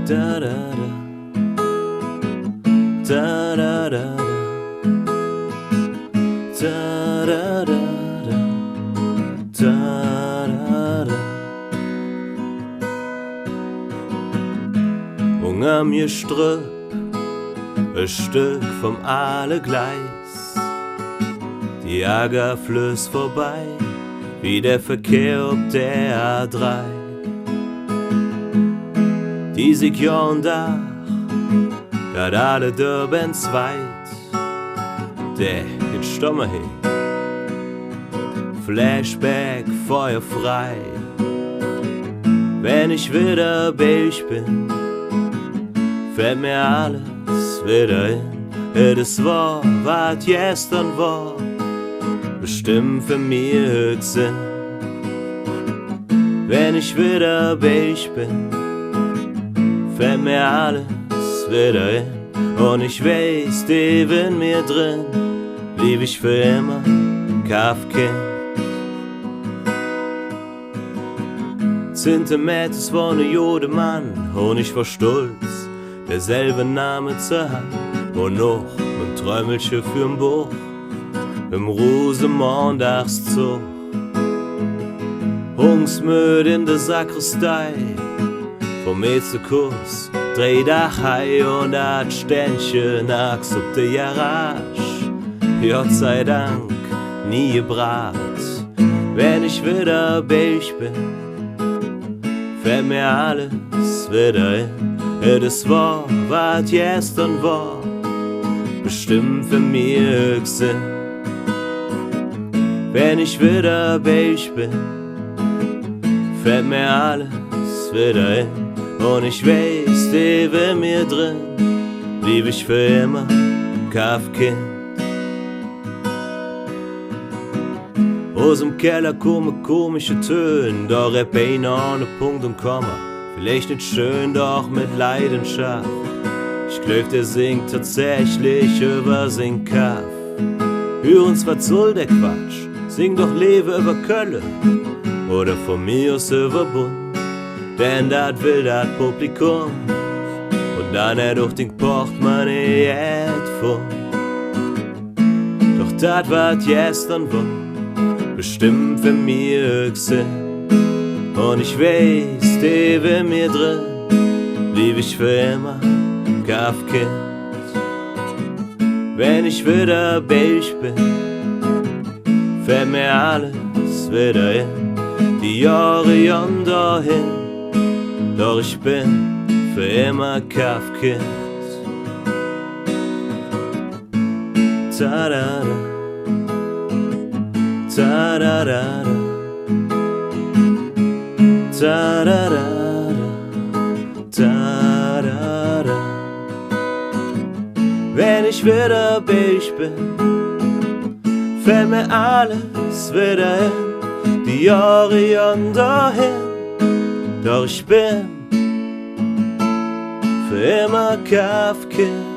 Da da da, da da da, da da da, da da da. Und am Gestrüpp ein Stück vom Aale-Gleis, die Jäger flößt vorbei, wie der Verkehr ob der A3. Die sich Jahr und Tag, dat alle Dörbens weit, der geht stommer hin. Flashback, feuerfrei, wenn ich wieder bei euch bin, fällt mir alles wieder in. Das war, was gestern war, bestimmt für mich Höchstsinn. Wenn ich wieder bei euch bin, fällt mir alles wieder in. Und ich weiß, die in mir drin, lieb ich für immer Kafkin. Zentimeters war ne Jodemann, und ich war stolz, derselbe Name zur Hand. Und noch mit Träumelchen für'n Buch, im Rosenmontagszug. Hungsmüd in der Sakristei, vom Kurs, dreh Dach hei und dat Ständchen nachts ob de Garage. Gott sei Dank, nie gebrat. Wenn ich wieder bei euch bin, fällt mir alles wieder in. Das war, was gestern war, bestimmt für mich Höchstsinn. Wenn ich wieder bei euch bin, fällt mir alles wieder in. Und ich weiß, die in mir drin, lieb ich für immer Kafkin. Aus dem Keller kommen komische Töne, doch Rap ein ohne Punkt und Komma. Vielleicht nicht schön, doch mit Leidenschaft. Ich glaub, der singt tatsächlich über sein Kaff. Hör uns, was soll der Quatsch? Sing doch Lebe über Kölle oder von mir aus über Bund. Denn dat will dat Publikum und dann durch den Portemonnaie von. Doch dat wat gestern war, bestimmt für mich Höchstsinn. Und ich weiß, die in mir drin, lieb ich für immer Kafkin. Wenn ich wieder bei euch bin, fällt mir alles wieder in. Die Jahre jan dahin, doch ich bin für immer Kafkin. Ta-da-da, ta-da-da-da, ta-da-da-da, ta-da-da. Wenn ich wieder bei euch bin, fällt mir alles wieder in. Die Jahre jan dahin, doch ich bin für immer Kafkin.